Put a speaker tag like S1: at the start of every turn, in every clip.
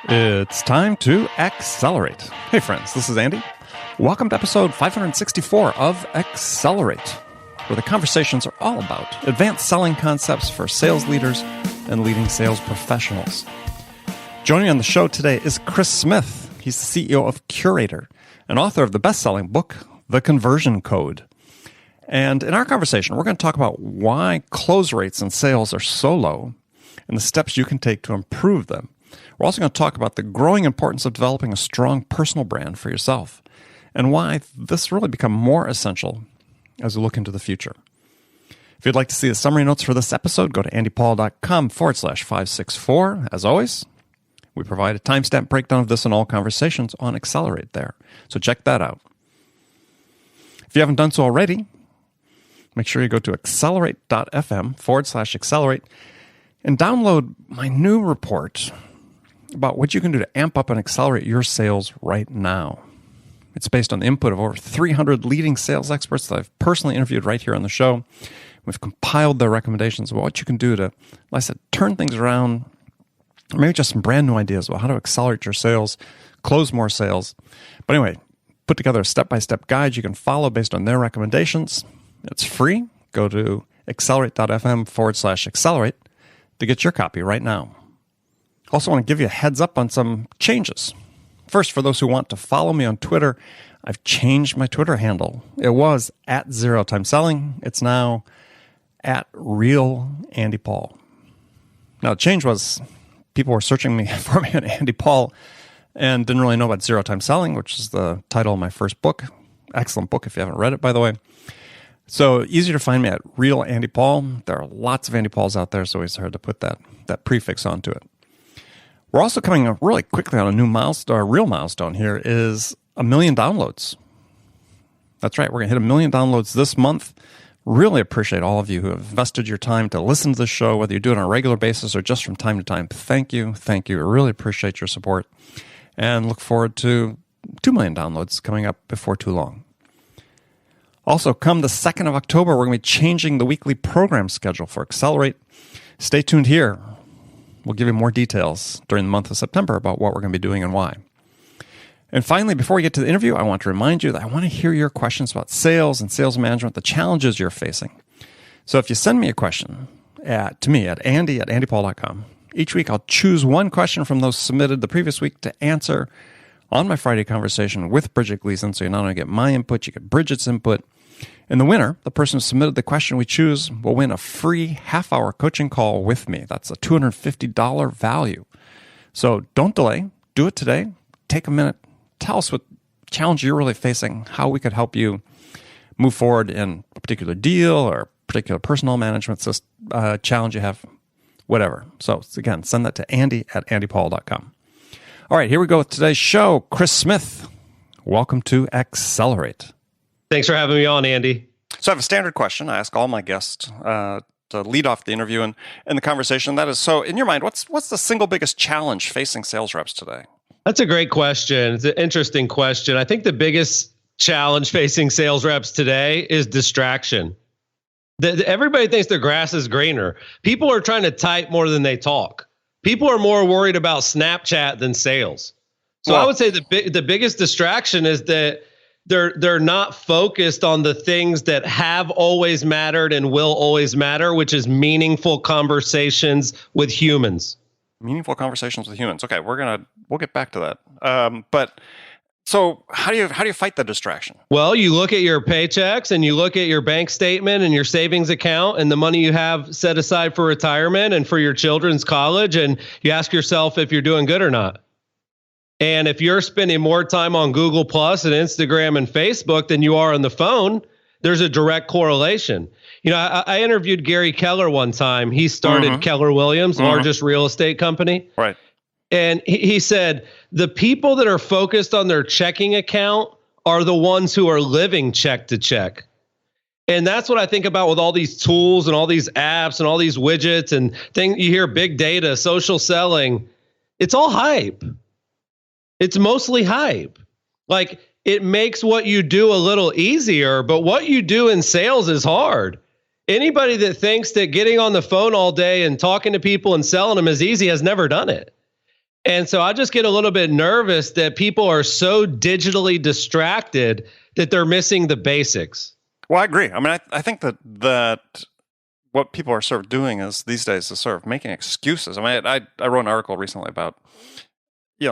S1: It's time to accelerate. Hey friends, this is Andy. Welcome to episode 564 of Accelerate, where the conversations are all about advanced selling concepts for sales leaders and leading sales professionals. Joining on the show today is Chris Smith. He's the CEO of Curaytor, and author of the best-selling book, The Conversion Code. And in our conversation, we're going to talk about why close rates in sales are so low and the steps you can take to improve them. We're also going to talk about the growing importance of developing a strong personal brand for yourself and why this really become more essential as we look into the future. If you'd like to see the summary notes for this episode, go to andypaul.com/564. As always, we provide a timestamp breakdown of this and all conversations on Accelerate there. So check that out. If you haven't done so already, make sure you go to accelerate.fm/accelerate and download my new report about what you can do to amp up and accelerate your sales right now. It's based on the input of over 300 leading sales experts that I've personally interviewed right here on the show. We've compiled their recommendations about what you can do to, like I said, turn things around, or maybe just some brand new ideas about how to accelerate your sales, close more sales. But anyway, put together a step-by-step guide you can follow based on their recommendations. It's free. Go to accelerate.fm/accelerate to get your copy right now. Also want to give you a heads up on some changes. First, for those who want to follow me on Twitter, I've changed my Twitter handle. It was at Zero Time Selling. It's now at Real Andy Paul. Now, the change was people were searching for me on Andy Paul and didn't really know about Zero Time Selling, which is the title of my first book. Excellent book if you haven't read it, by the way. So easier to find me at Real Andy Paul. There are lots of Andy Pauls out there, so it's hard to put that prefix onto it. We're also coming up really quickly on a new milestone. A real milestone here is 1 million downloads. That's right. We're going to hit 1 million downloads this month. Really appreciate all of you who have invested your time to listen to the show, whether you do it on a regular basis or just from time to time. Thank you. Thank you. I really appreciate your support and look forward to 2 million downloads coming up before too long. Also, come the 2nd of October, we're going to be changing the weekly program schedule for Accelerate. Stay tuned here. We'll give you more details during the month of September about what we're going to be doing and why. And finally, before we get to the interview, I want to remind you that I want to hear your questions about sales and sales management, the challenges you're facing. So if you send me a question to me at andy@andypaul.com, each week I'll choose one question from those submitted the previous week to answer on my Friday conversation with Bridget Gleason. So you not only get my input, you get Bridget's input. And the winner, the person who submitted the question we choose, will win a free half-hour coaching call with me. That's a $250 value. So don't delay. Do it today. Take a minute. Tell us what challenge you're really facing, how we could help you move forward in a particular deal or a particular personal management challenge you have, whatever. So again, send that to andy@andypaul.com. All right, here we go with today's show. Chris Smith, welcome to Accelerate.
S2: Thanks for having me on, Andy.
S1: So I have a standard question I ask all my guests to lead off the interview and the conversation. That is, so in your mind, what's the single biggest challenge facing sales reps today?
S2: That's a great question. It's an interesting question. I think the biggest challenge facing sales reps today is distraction. Everybody thinks their grass is greener. People are trying to type more than they talk. People are more worried about Snapchat than sales. So I would say the biggest distraction is that they're not focused on the things that have always mattered and will always matter, which is meaningful conversations with humans.
S1: Meaningful conversations with humans. Okay, we'll get back to that. But so how do you fight the distraction?
S2: Well, you look at your paychecks and you look at your bank statement and your savings account and the money you have set aside for retirement and for your children's college, and you ask yourself if you're doing good or not. And if you're spending more time on Google Plus and Instagram and Facebook than you are on the phone, there's a direct correlation. You know, I interviewed Gary Keller one time. He started Keller Williams, largest real estate company.
S1: Right.
S2: And he said, the people that are focused on their checking account are the ones who are living check to check. And that's what I think about with all these tools and all these apps and all these widgets and things. You hear big data, social selling. It's all hype. It's mostly hype. Like, it makes what you do a little easier, but what you do in sales is hard. Anybody that thinks that getting on the phone all day and talking to people and selling them is easy has never done it. And so I just get a little bit nervous that people are so digitally distracted that they're missing the basics.
S1: Well, I agree. I mean, I think that what people are sort of doing is these days is sort of making excuses. I mean, I wrote an article recently about,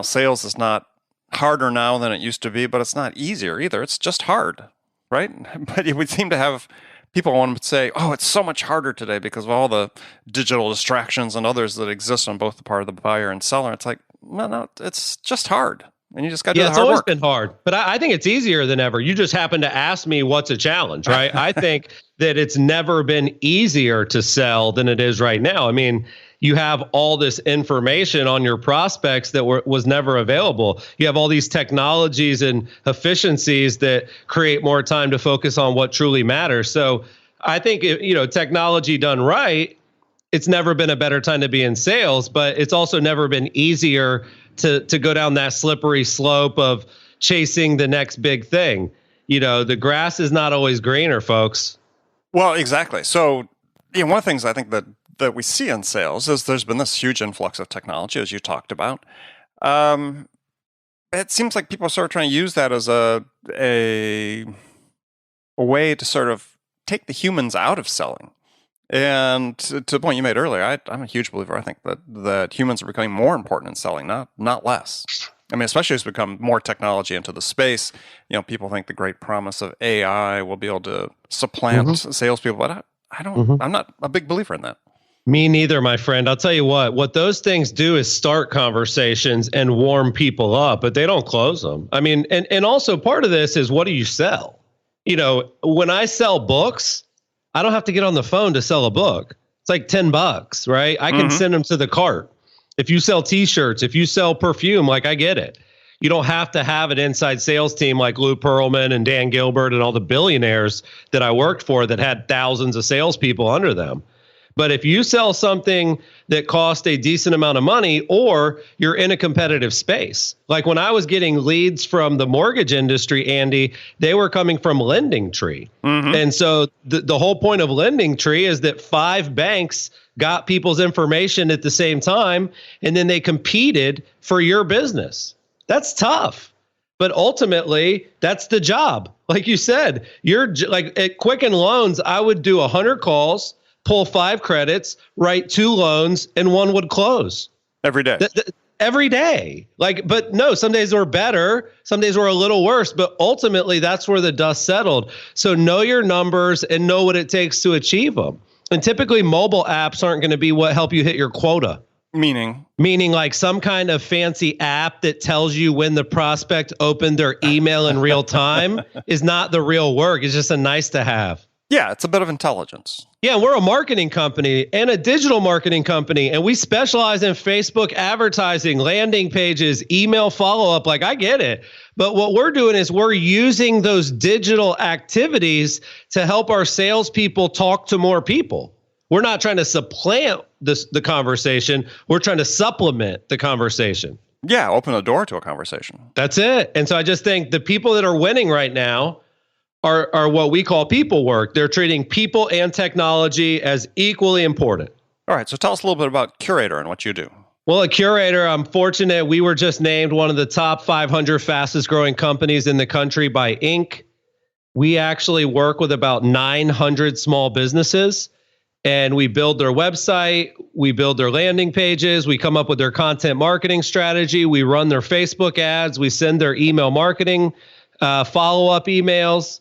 S1: sales is not harder now than it used to be, but it's not easier either. It's just hard, right? But it would seem to have people want to say, oh, it's so much harder today because of all the digital distractions and others that exist on both the part of the buyer and seller. It's like, no, it's just hard. And you just got to do the hard work.
S2: It's always been hard, but I think it's easier than ever. You just happen to ask me what's a challenge, right? I think that it's never been easier to sell than it is right now. I mean, you have all this information on your prospects that was never available. You have all these technologies and efficiencies that create more time to focus on what truly matters. So I think, technology done right, it's never been a better time to be in sales, but it's also never been easier to go down that slippery slope of chasing the next big thing. The grass is not always greener, folks.
S1: Well, exactly. So, one of the things I think that we see in sales is there's been this huge influx of technology, as you talked about. It seems like people are sort of trying to use that as a way to sort of take the humans out of selling. And to the point you made earlier, I'm a huge believer. I think that humans are becoming more important in selling, not less. I mean, especially as we become more technology into the space. People think the great promise of AI will be able to supplant salespeople, but I don't. I'm not a big believer in that.
S2: Me neither, my friend. I'll tell you what those things do is start conversations and warm people up, but they don't close them. I mean, and also part of this is, what do you sell? When I sell books, I don't have to get on the phone to sell a book. It's like $10, right? I can send them to the cart. If you sell t-shirts, if you sell perfume, like, I get it. You don't have to have an inside sales team like Lou Pearlman and Dan Gilbert and all the billionaires that I worked for that had thousands of salespeople under them. But if you sell something that costs a decent amount of money, or you're in a competitive space, like when I was getting leads from the mortgage industry, Andy, they were coming from Lending Tree. And so the whole point of Lending Tree is that 5 banks got people's information at the same time, and then they competed for your business. That's tough. But ultimately, that's the job. Like you said, you're like at Quicken Loans, I would do 100 calls, pull 5 credits, write 2 loans, and 1 would close.
S1: Every day.
S2: Every day. But no, some days were better. Some days were a little worse, but ultimately that's where the dust settled. So know your numbers and know what it takes to achieve them. And typically mobile apps aren't going to be what help you hit your quota. Meaning like some kind of fancy app that tells you when the prospect opened their email in real time is not the real work. It's just a nice to have.
S1: Yeah, it's a bit of intelligence.
S2: Yeah, we're a marketing company and a digital marketing company, and we specialize in Facebook advertising, landing pages, email follow-up. Like, I get it. But what we're doing is we're using those digital activities to help our salespeople talk to more people. We're not trying to supplant the conversation. We're trying to supplement the conversation.
S1: Yeah, open a door to a conversation.
S2: That's it. And so I just think the people that are winning right now are what we call people work. They're treating people and technology as equally important.
S1: All right, so tell us a little bit about Curaytor and what you do.
S2: Well, at Curaytor, I'm fortunate. We were just named one of the top 500 fastest growing companies in the country by Inc. We actually work with about 900 small businesses, and we build their website, we build their landing pages, we come up with their content marketing strategy, we run their Facebook ads, we send their email marketing follow-up emails.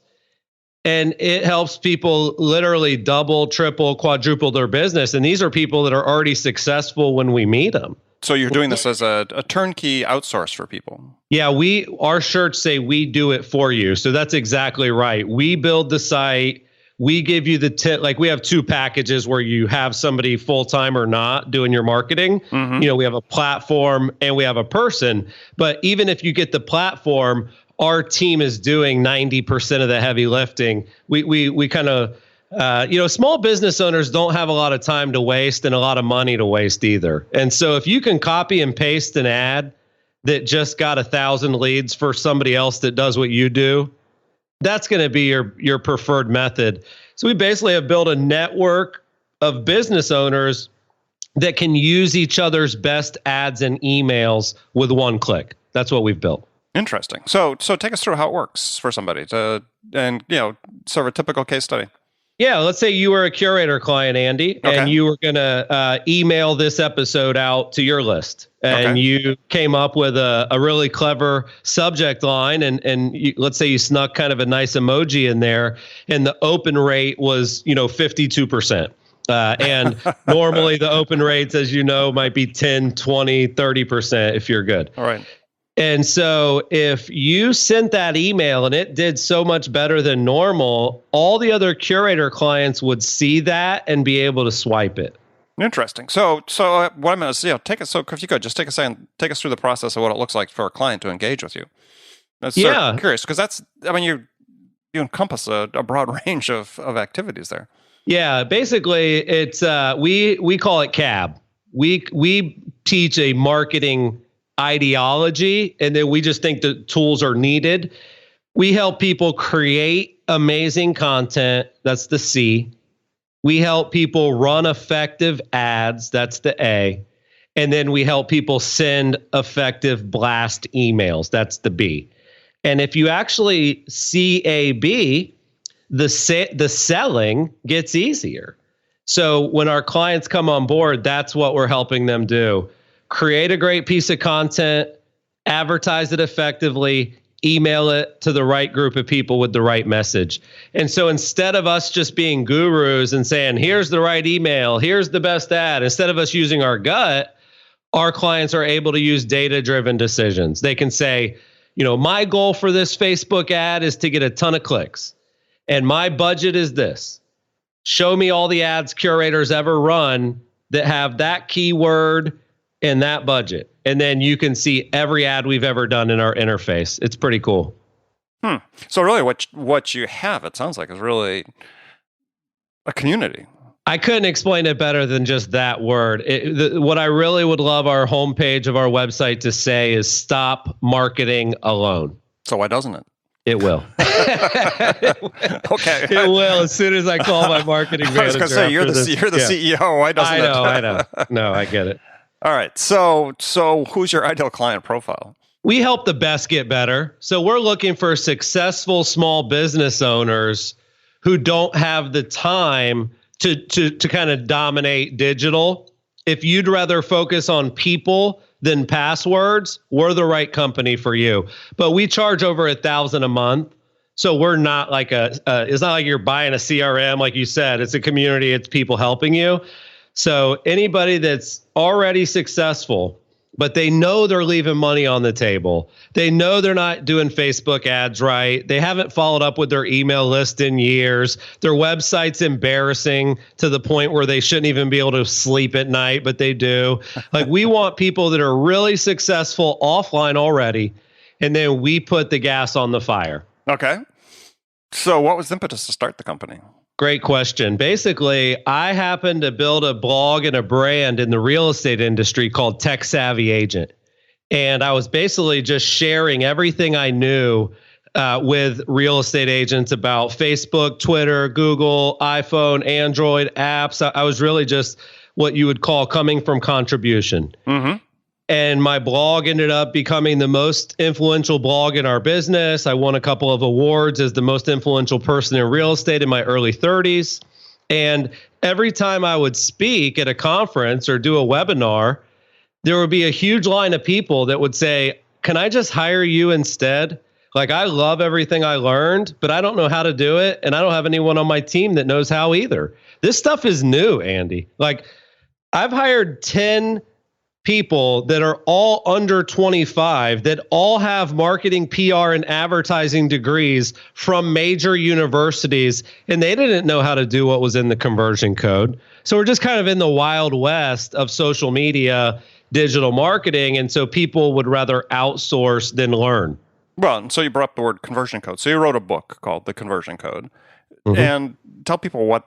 S2: And it helps people literally double, triple, quadruple their business. And these are people that are already successful when we meet them.
S1: So you're doing this as a turnkey outsource for people.
S2: Yeah, our shirts say we do it for you. So that's exactly right. We build the site. We give you the tip. Like, we have 2 packages where you have somebody full-time or not doing your marketing. We have a platform and we have a person. But even if you get the platform, our team is doing 90% of the heavy lifting. We kind of, small business owners don't have a lot of time to waste and a lot of money to waste either. And so if you can copy and paste an ad that just got 1,000 leads for somebody else that does what you do, that's going to be your preferred method. So we basically have built a network of business owners that can use each other's best ads and emails with one click. That's what we've built.
S1: Interesting. So take us through how it works for somebody and sort of a typical case study.
S2: Yeah, let's say you were a Curaytor client, Andy, and you were going to email this episode out to your list. And you came up with a really clever subject line, and let's say you snuck kind of a nice emoji in there, and the open rate was 52%. And normally the open rates, as you know, might be 10, 20, 30% if you're good.
S1: All right.
S2: And so if you sent that email and it did so much better than normal, all the other Curaytor clients would see that and be able to swipe it.
S1: Interesting. So what I'm going to say, take us. So if you could just take a second, take us through the process of what it looks like for a client to engage with you. That's curious because you encompass a broad range of activities there. Yeah,
S2: basically it's we call it CAB. We teach a marketing ideology, and then we just think the tools are needed. We help people create amazing content. That's the C. We help people run effective ads. That's the A. And then we help people send effective blast emails. That's the B. And if you actually CAB, the selling gets easier. So when our clients come on board, that's what we're helping them do. Create a great piece of content, advertise it effectively, email it to the right group of people with the right message. And so instead of us just being gurus and saying, here's the right email, here's the best ad, instead of us using our gut, our clients are able to use data-driven decisions. They can say, my goal for this Facebook ad is to get a ton of clicks, and my budget is this. Show me all the ads Curaytor's ever run that have that keyword in that budget. And then you can see every ad we've ever done in our interface. It's pretty cool.
S1: So really what you have, it sounds like, is really a community.
S2: I couldn't explain it better than just that word. What I really would love our homepage of our website to say is stop marketing alone.
S1: So why doesn't it?
S2: It will.
S1: Okay.
S2: It will as soon as I call my marketing manager.
S1: I was going to say, you're the CEO. Why doesn't it?
S2: I know. No, I get it.
S1: All right. So who's your ideal client profile?
S2: We help the best get better. So we're looking for successful small business owners who don't have the time to kind of dominate digital. If you'd rather focus on people than passwords, we're the right company for you. But we charge over $1,000 a month. So we're not like it's not like you're buying a CRM, like you said. It's a community. It's people helping you. So anybody that's already successful, but they know they're leaving money on the table. They know they're not doing Facebook ads right. They haven't followed up with their email list in years. Their website's embarrassing to the point where they shouldn't even be able to sleep at night, but they do. Like, we want people that are really successful offline already, and then we put the gas on the fire.
S1: Okay. So what was the impetus to start the company?
S2: Great question. Basically, I happened to build a blog and a brand in the real estate industry called Tech Savvy Agent. And I was basically just sharing everything I knew with real estate agents about Facebook, Twitter, Google, iPhone, Android apps. I was really just what you would call coming from contribution. Mm-hmm. And my blog ended up becoming the most influential blog in our business. I won a couple of awards as the most influential person in real estate in my early 30s. And every time I would speak at a conference or do a webinar, there would be a huge line of people that would say, can I just hire you instead? Like, I love everything I learned, but I don't know how to do it. And I don't have anyone on my team that knows how either. This stuff is new, Andy. Like, I've hired 10 people that are all under 25 that all have marketing, PR, and advertising degrees from major universities, and they didn't know how to do what was in the conversion code. So we're just kind of in the wild west of social media, digital marketing, and so people would rather outsource than learn.
S1: Well, so you brought up the word conversion code. So you wrote a book called The Conversion Code. Mm-hmm. And tell people what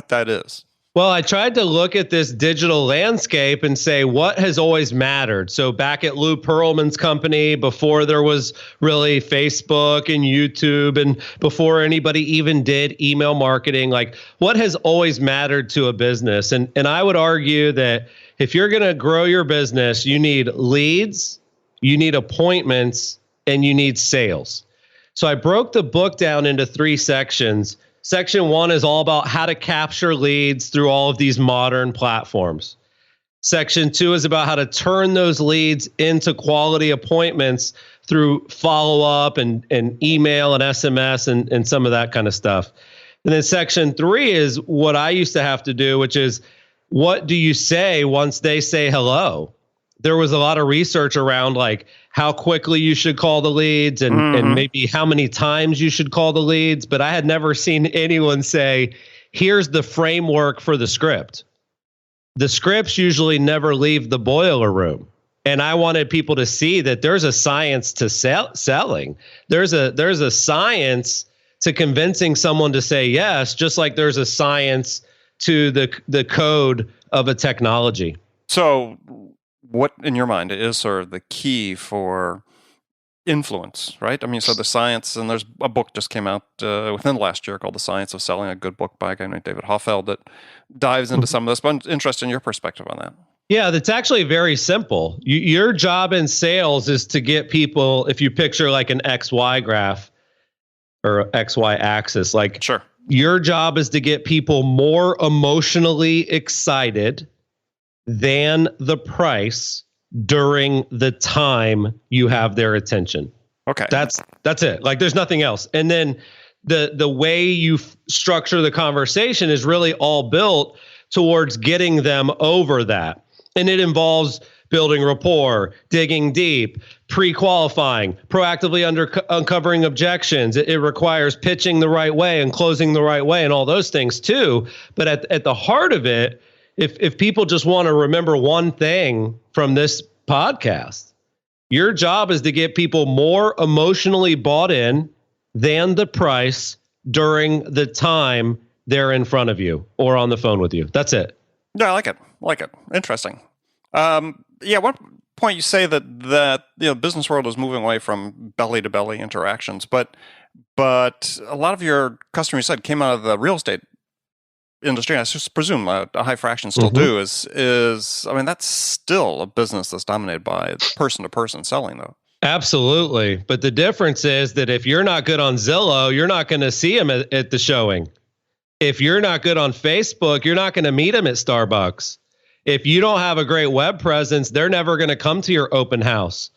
S1: that is.
S2: Well, I tried to look at this digital landscape and say, what has always mattered? So back at Lou Pearlman's company, before there was really Facebook and YouTube, and before anybody even did email marketing, like what has always mattered to a business? And I would argue that if you're going to grow your business, you need leads, you need appointments, and you need sales. So I broke the book down into 3 sections. Section 1 is all about how to capture leads through all of these modern platforms. Section 2 is about how to turn those leads into quality appointments through follow-up and email and SMS and some of that kind of stuff. And then section 3 is what I used to have to do, which is, what do you say once they say hello? There was a lot of research around like how quickly you should call the leads and maybe how many times you should call the leads. But I had never seen anyone say, here's the framework for the script. The scripts usually never leave the boiler room. And I wanted people to see that there's a science to selling. There's a science to convincing someone to say yes, just like there's a science to the code of a technology.
S1: So what, in your mind, is sort of the key for influence, right? I mean, so the science, and there's a book just came out within the last year called The Science of Selling, a good book by a guy named David Hoffeld that dives into some of this, but I'm interested in your perspective on that.
S2: Yeah, that's actually very simple. Your job in sales is to get people, if you picture like an XY graph or XY axis, like
S1: sure,
S2: your job is to get people more emotionally excited than the price during the time you have their attention.
S1: Okay.
S2: That's it. Like there's nothing else. And then the way you structure the conversation is really all built towards getting them over that. And it involves building rapport, digging deep, pre-qualifying, proactively uncovering objections. It requires pitching the right way and closing the right way and all those things too. But at the heart of it, if people just want to remember one thing from this podcast, your job is to get people more emotionally bought in than the price during the time they're in front of you or on the phone with you. That's it.
S1: Yeah, I like it. Interesting. Yeah, one point you say that business world is moving away from belly to belly interactions, but a lot of your customers, you said, came out of the real estate industry. I just presume a high fraction still do. I mean, that's still a business that's dominated by person to person selling, though.
S2: Absolutely, but the difference is that if you're not good on Zillow, you're not going to see them at the showing. If you're not good on Facebook, you're not going to meet them at Starbucks. If you don't have a great web presence, they're never going to come to your open house.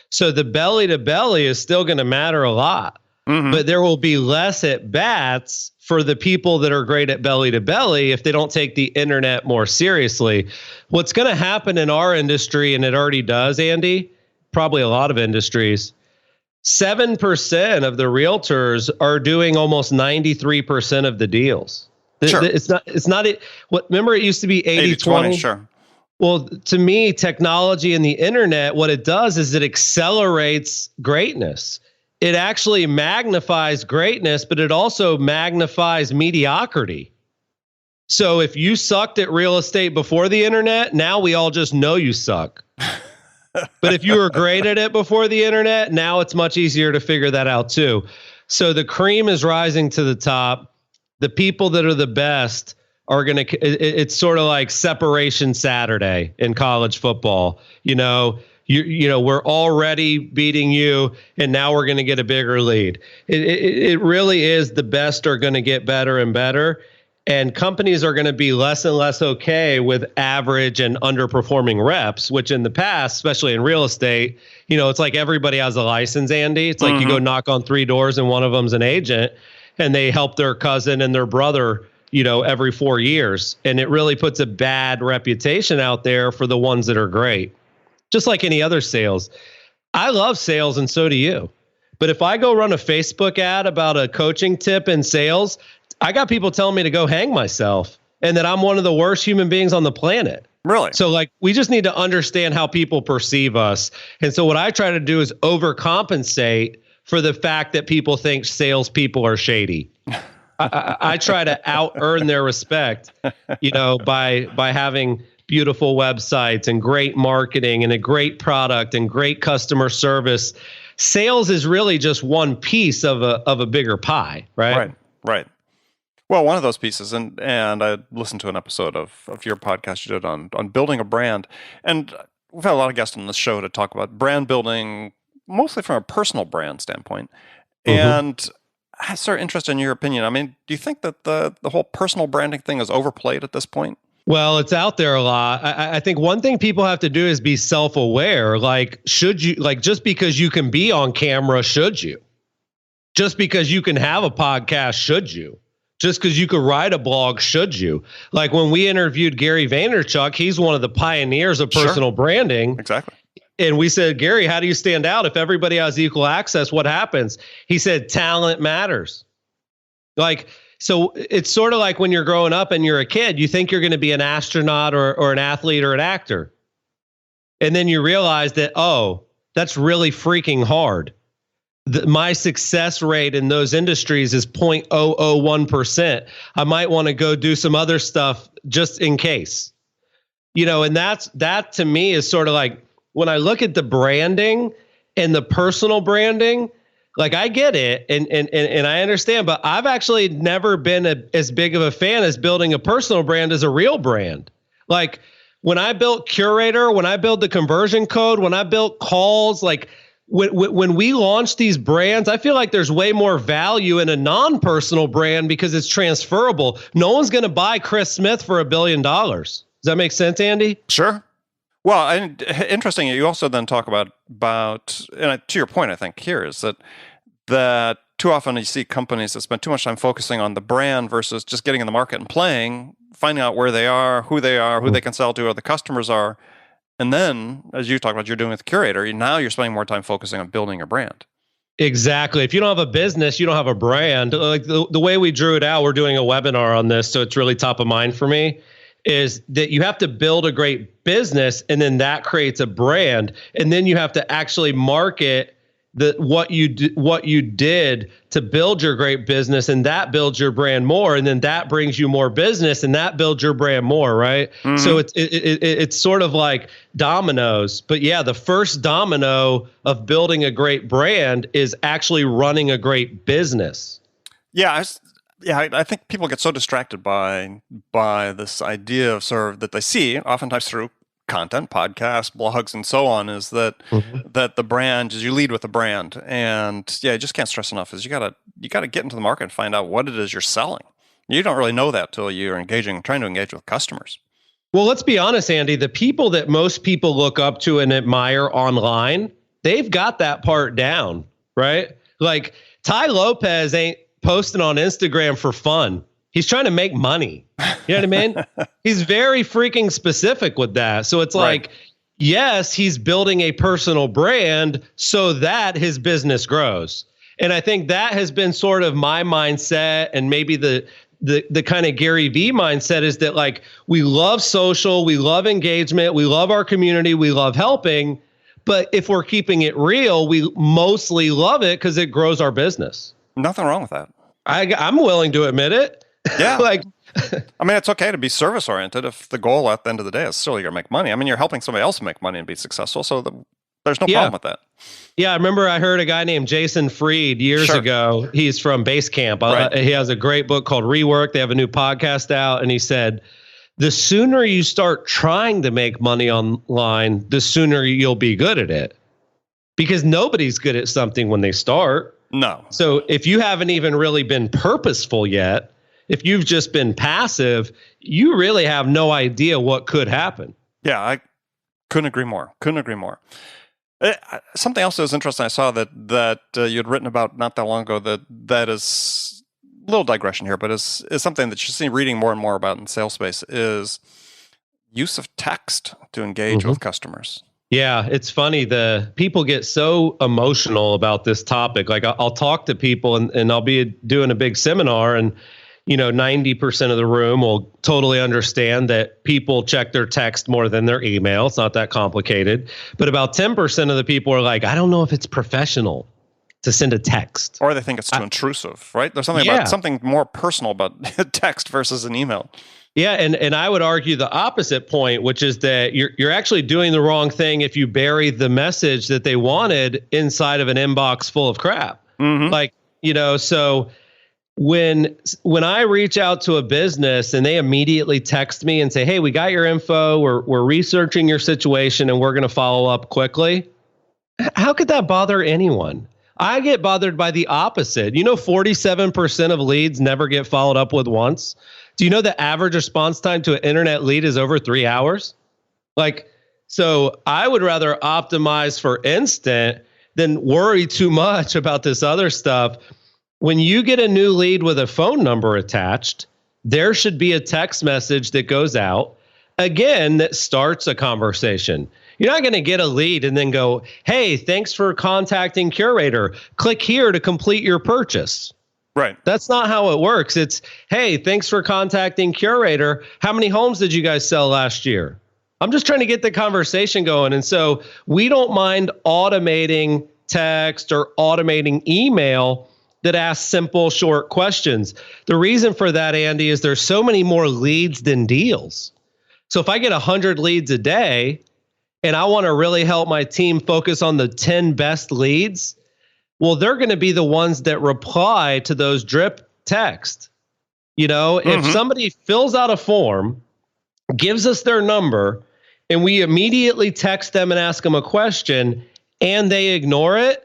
S2: So the belly to belly is still going to matter a lot, but there will be less at bats for the people that are great at belly to belly if they don't take the internet more seriously. What's going to happen in our industry, and it already does, Andy, probably a lot of industries, 7% of the realtors are doing almost 93% of the deals.
S1: Sure.
S2: Remember it used to be 80-20?
S1: Sure.
S2: Well, to me, technology and the internet, what it does is it accelerates greatness. It actually magnifies greatness, but it also magnifies mediocrity. So if you sucked at real estate before the internet, now we all just know you suck. But if you were great at it before the internet, now it's much easier to figure that out too. So the cream is rising to the top. The people that are the best are going to, it's sort of like separation Saturday in college football. You know, we're already beating you and now we're going to get a bigger lead. It really is, the best are going to get better and better. And companies are going to be less and less okay with average and underperforming reps, which in the past, especially in real estate, it's like everybody has a license, Andy. It's like you go knock on 3 doors and one of them's an agent and they help their cousin and their brother, every 4 years. And it really puts a bad reputation out there for the ones that are great. Just like any other sales. I love sales and so do you. But if I go run a Facebook ad about a coaching tip in sales, I got people telling me to go hang myself and that I'm one of the worst human beings on the planet.
S1: Really?
S2: So we just need to understand how people perceive us. And so what I try to do is overcompensate for the fact that people think salespeople are shady. I try to out earn their respect, by having beautiful websites and great marketing and a great product and great customer service. Sales is really just one piece of a bigger pie, right?
S1: Right. Well, one of those pieces, and I listened to an episode of your podcast you did on building a brand, and we've had a lot of guests on this show to talk about brand building, mostly from a personal brand standpoint. And I'm sort of interested in your opinion. I mean, do you think that the whole personal branding thing is overplayed at this point?
S2: Well, it's out there a lot. I think one thing people have to do is be self-aware. Like, should you, like, just because you can be on camera, should you? Just because you can have a podcast, should you? Just because you could write a blog, should you? Like when we interviewed Gary Vaynerchuk, he's one of the pioneers of personal branding.
S1: Exactly.
S2: And we said, Gary, how do you stand out? If everybody has equal access, what happens? He said, talent matters. Like, so it's sort of like when you're growing up and you're a kid, you think you're going to be an astronaut or an athlete or an actor. And then you realize that, oh, that's really freaking hard. My success rate in those industries is 0.001%. I might want to go do some other stuff just in case. And that to me is sort of like when I look at the branding and the personal branding, like I get it and I understand, but I've actually never been as big of a fan as building a personal brand as a real brand. Like when I built Curaytor, when I built the conversion code, when I built calls, like when we launch these brands, I feel like there's way more value in a non-personal brand because it's transferable. No one's going to buy Chris Smith for $1 billion. Does that make sense, Andy?
S1: Sure. Well, and interesting, you also then talk about and to your point, I think here is that too often you see companies that spend too much time focusing on the brand versus just getting in the market and playing, finding out where they are, who they can sell to, who the customers are. And then, as you talk about, you're doing with Curaytor, now you're spending more time focusing on building your brand.
S2: Exactly. If you don't have a business, you don't have a brand. Like the way we drew it out, we're doing a webinar on this, so it's really top of mind for me, is that you have to build a great business, and then that creates a brand, and then you have to actually market what you did to build your great business, and that builds your brand more, and then that brings you more business, and that builds your brand more, right? Mm-hmm. So it's sort of like dominoes. But yeah, the first domino of building a great brand is actually running a great business.
S1: Yeah, I think people get so distracted by this idea of sort of that they see oftentimes through content, podcasts, blogs, and so on, is that that the brand is, you lead with the brand, and you just can't stress enough is you gotta get into the market and find out what it is you're selling. You don't really know that till you're trying to engage with customers.
S2: Well, let's be honest, Andy. The people that most people look up to and admire online, they've got that part down, right? Like Ty Lopez ain't posting on Instagram for fun. He's trying to make money. You know what I mean? He's very freaking specific with that. So it's like, yes, he's building a personal brand so that his business grows. And I think that has been sort of my mindset, and maybe the kind of Gary V mindset is that, like, we love social, we love engagement, we love our community, we love helping. But if we're keeping it real, we mostly love it because it grows our business.
S1: Nothing wrong with that.
S2: I'm willing to admit it.
S1: Yeah. I mean, it's okay to be service oriented if the goal at the end of the day is still you're going to make money. I mean, you're helping somebody else make money and be successful. So there's no problem with that. Yeah.
S2: I remember I heard a guy named Jason Fried years ago. He's from Basecamp. Right. He has a great book called Rework. They have a new podcast out. And he said, the sooner you start trying to make money online, the sooner you'll be good at it, because nobody's good at something when they start.
S1: No.
S2: So if you haven't even really been purposeful yet, if you've just been passive, you really have no idea what could happen.
S1: Yeah, I couldn't agree more. Something else that was interesting, I saw that you had written about not that long ago, that is a little digression here, but is something that you see reading more and more about in sales space, is use of text to engage with customers.
S2: Yeah, it's funny. The people get so emotional about this topic. Like I'll talk to people and I'll be doing a big seminar, and 90% of the room will totally understand that people check their text more than their email. It's not that complicated. But about 10% of the people are like, I don't know if it's professional. to send a text.
S1: Or they think it's too intrusive, right? There's something about something more personal about text versus an email.
S2: Yeah, and I would argue the opposite point, which is that you're actually doing the wrong thing if you bury the message that they wanted inside of an inbox full of crap.
S1: Mm-hmm.
S2: Like, so when I reach out to a business and they immediately text me and say, "Hey, we got your info, we're researching your situation and we're going to follow up quickly." How could that bother anyone? I get bothered by the opposite. 47% of leads never get followed up with once. Do you know the average response time to an internet lead is over 3 hours? So I would rather optimize for instant than worry too much about this other stuff. When you get a new lead with a phone number attached, there should be a text message that goes out, again, that starts a conversation. You're not going to get a lead and then go, "Hey, thanks for contacting Curaytor. Click here to complete your purchase."
S1: Right.
S2: That's not how it works. It's, "Hey, thanks for contacting Curaytor. How many homes did you guys sell last year?" I'm just trying to get the conversation going. And so we don't mind automating text or automating email that asks simple, short questions. The reason for that, Andy, is there's so many more leads than deals. So if I get 100 leads a day and I want to really help my team focus on the 10 best leads, well, they're going to be the ones that reply to those drip text. If somebody fills out a form, gives us their number, and we immediately text them and ask them a question, and they ignore it,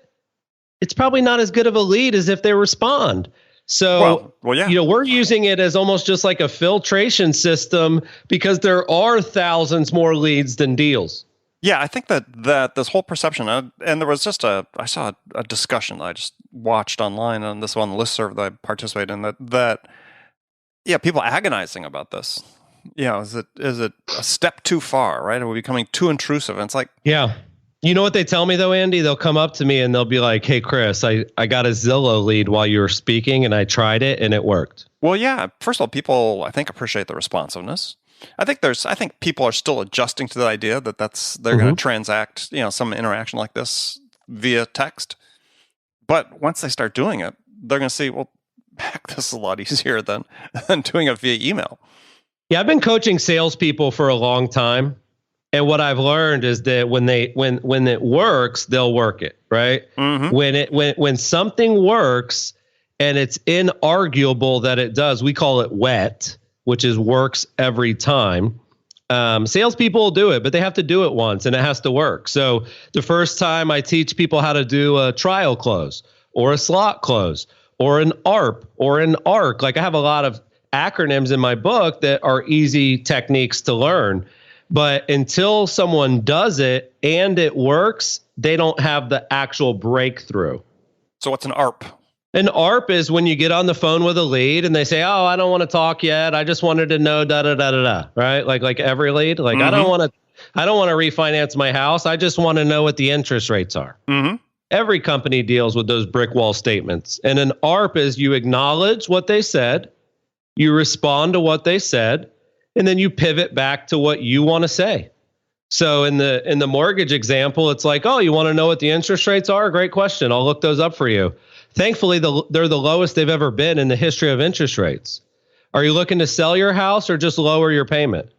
S2: it's probably not as good of a lead as if they respond. So, we're using it as almost just like a filtration system because there are thousands more leads than deals.
S1: Yeah, I think that this whole perception, and there was I saw a discussion that I just watched online on this one listserv that I participate in that people agonizing about this. Is it a step too far, right? Are we becoming too intrusive? And it's like,
S2: yeah. You know what they tell me though, Andy? They'll come up to me and they'll be like, "Hey, Chris, I got a Zillow lead while you were speaking and I tried it and it worked."
S1: Well, yeah. First of all, people I think appreciate the responsiveness. I think people are still adjusting to the idea that they're going to transact, some interaction like this via text. But once they start doing it, they're going to see, well, heck, this is a lot easier than doing it via email.
S2: Yeah, I've been coaching salespeople for a long time. And what I've learned is that when it works, they'll work it, right? Mm-hmm. When something works and it's inarguable that it does, we call it wet, which is works every time. Salespeople will do it, but they have to do it once and it has to work. So the first time I teach people how to do a trial close or a slot close or an ARP or an ARC, I have a lot of acronyms in my book that are easy techniques to learn. But until someone does it and it works, they don't have the actual breakthrough.
S1: So what's an ARP?
S2: An ARP is when you get on the phone with a lead and they say, "Oh, I don't want to talk yet. I just wanted to know da da da da da." Right? Like every lead. Mm-hmm. I don't want to refinance my house. I just want to know what the interest rates are. Mm-hmm. Every company deals with those brick wall statements. And an ARP is you acknowledge what they said, you respond to what they said, and then you pivot back to what you want to say. So in the mortgage example, it's like, "Oh, you want to know what the interest rates are? Great question. I'll look those up for you." Thankfully, they're the lowest they've ever been in the history of interest rates. Are you looking to sell your house or just lower your payment?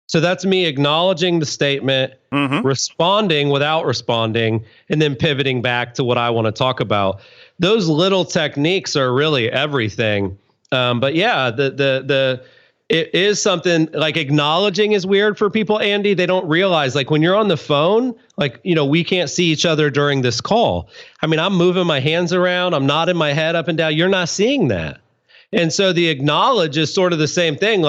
S2: So that's me acknowledging the statement, responding without responding, and then pivoting back to what I want to talk about. Those little techniques are really everything. But yeah, it is something like acknowledging is weird for people, Andy. They don't realize when you're on the phone, we can't see each other during this call. I mean, I'm moving my hands around. I'm nodding my head up and down. You're not seeing that. And so the acknowledge is sort of the same thing.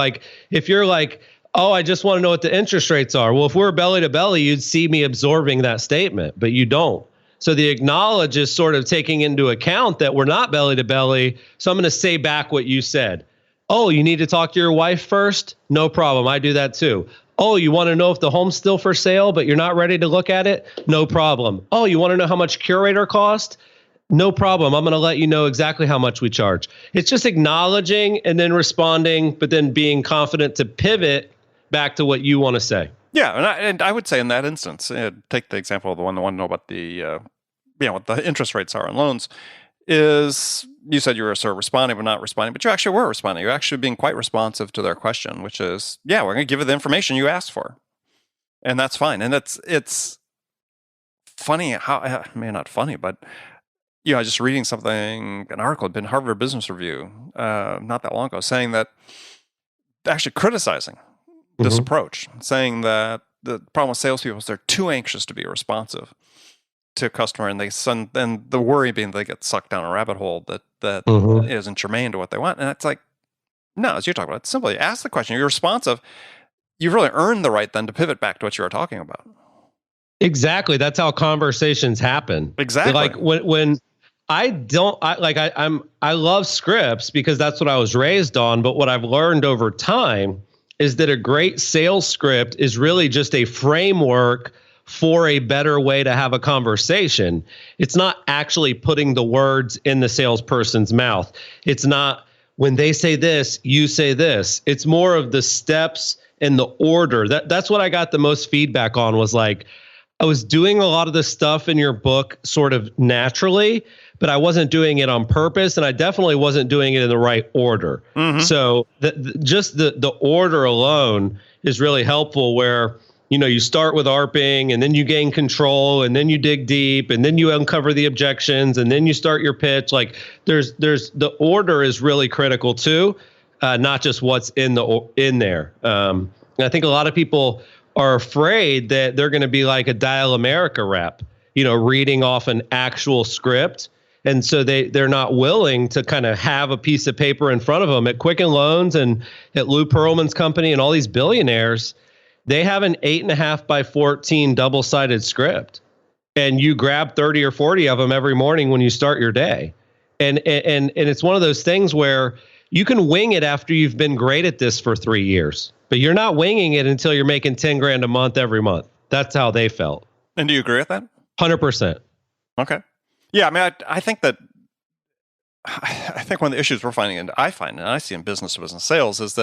S2: If you're like, "Oh, I just want to know what the interest rates are." Well, if we're belly to belly, you'd see me absorbing that statement, but you don't. So the acknowledge is sort of taking into account that we're not belly to belly. So I'm going to say back what you said. "Oh, you need to talk to your wife first? No problem. I do that too." "Oh, you want to know if the home's still for sale, but you're not ready to look at it? No problem." "Oh, you want to know how much Curaytor cost? No problem. I'm going to let you know exactly how much we charge." It's just acknowledging and then responding, but then being confident to pivot back to what you want to say.
S1: Yeah, and I would say in that instance, take the example of the one to know about the what the interest rates are on loans, is you said you were sort of responding but not responding, but you actually were responding. You're actually being quite responsive to their question, which is, yeah, we're going to give you the information you asked for. And that's fine. And it's funny how, not funny, but I was just reading something, an article had been Harvard Business Review not that long ago, saying that actually criticizing this approach, saying that the problem with salespeople is they're too anxious to be responsive to a customer, and then the worry being they get sucked down a rabbit hole that isn't germane to what they want. And it's like, no, as you talk about, simply ask the question. You're responsive. You've really earned the right then to pivot back to what you were talking about.
S2: Exactly. That's how conversations happen.
S1: Exactly.
S2: Like when I love scripts because that's what I was raised on. But what I've learned over time is that a great sales script is really just a framework for a better way to have a conversation. It's not actually putting the words in the salesperson's mouth. It's not when they say this, you say this. It's more of the steps and the order. That's what I got the most feedback on, was like, I was doing a lot of the stuff in your book sort of naturally, but I wasn't doing it on purpose, and I definitely wasn't doing it in the right order. So just the order alone is really helpful, where you start with ARPing, and then you gain control, and then you dig deep, and then you uncover the objections, and then you start your pitch. Like there's the order is really critical too, not just what's in there. And I think a lot of people are afraid that they're going to be like a Dial America rep, reading off an actual script. And so they're not willing to kind of have a piece of paper in front of them. At Quicken Loans and at Lou Pearlman's company and all these billionaires, they have an 8.5 by 14 double-sided script. And you grab 30 or 40 of them every morning when you start your day. And it's one of those things where you can wing it after you've been great at this for 3 years, but you're not winging it until you're making 10 grand a month every month. That's how they felt.
S1: And do you agree with that?
S2: 100%.
S1: Okay. Yeah, I mean, I think one of the issues we're finding, and I see in business to business sales, is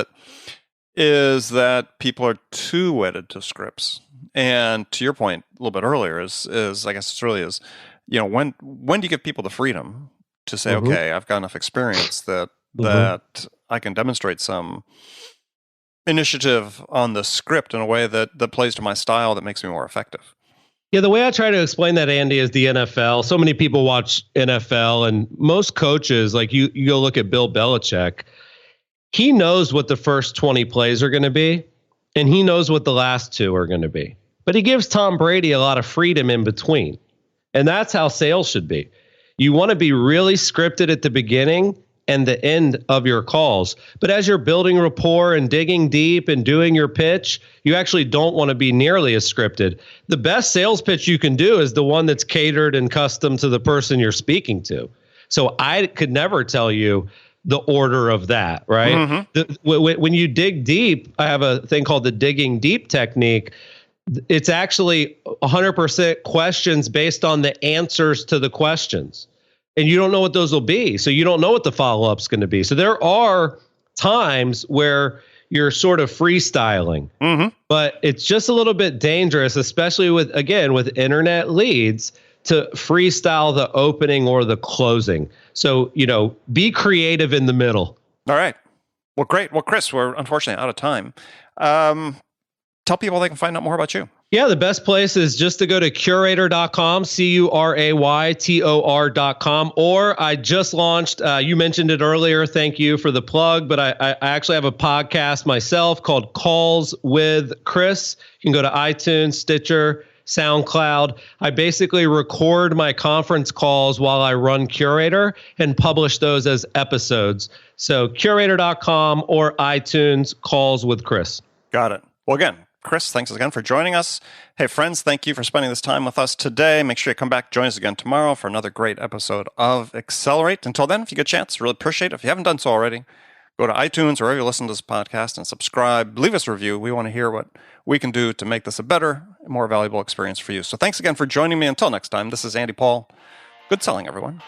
S1: that people are too wedded to scripts. And to your point a little bit earlier is I guess it's really is, when do you give people the freedom to say, okay, I've got enough experience that I can demonstrate some initiative on the script in a way that plays to my style, that makes me more effective.
S2: Yeah, the way I try to explain that, Andy, is the NFL. So many people watch NFL, and most coaches, like you go look at Bill Belichick, he knows what the first 20 plays are going to be, and he knows what the last 2 are going to be. But he gives Tom Brady a lot of freedom in between. And that's how sales should be. You want to be really scripted at the beginning and the end of your calls. But as you're building rapport and digging deep and doing your pitch, you actually don't want to be nearly as scripted. The best sales pitch you can do is the one that's catered and custom to the person you're speaking to. So I could never tell you the order of that, right? When you dig deep, I have a thing called the digging deep technique. It's actually 100% questions based on the answers to the questions. And you don't know what those will be. So you don't know what the follow-up's going to be. So there are times where you're sort of freestyling, but it's just a little bit dangerous, especially with internet leads, to freestyle the opening or the closing. So, be creative in the middle.
S1: All right. Well, great. Well, Chris, we're unfortunately out of time. Tell people they can find out more about you.
S2: Yeah, the best place is just to go to Curaytor.com, Curaytor.com, or I just launched, you mentioned it earlier, thank you for the plug, but I actually have a podcast myself called Calls with Chris. You can go to iTunes, Stitcher, SoundCloud. I basically record my conference calls while I run Curaytor and publish those as episodes. So Curaytor.com or iTunes, Calls with Chris.
S1: Got it. Well, again, Chris, thanks again for joining us. Hey, friends, thank you for spending this time with us today. Make sure you come back, join us again tomorrow for another great episode of Accelerate. Until then, if you get a chance, really appreciate it. If you haven't done so already, go to iTunes or wherever you listen to this podcast and subscribe. Leave us a review. We want to hear what we can do to make this a better, more valuable experience for you. So thanks again for joining me. Until next time, this is Andy Paul. Good selling, everyone.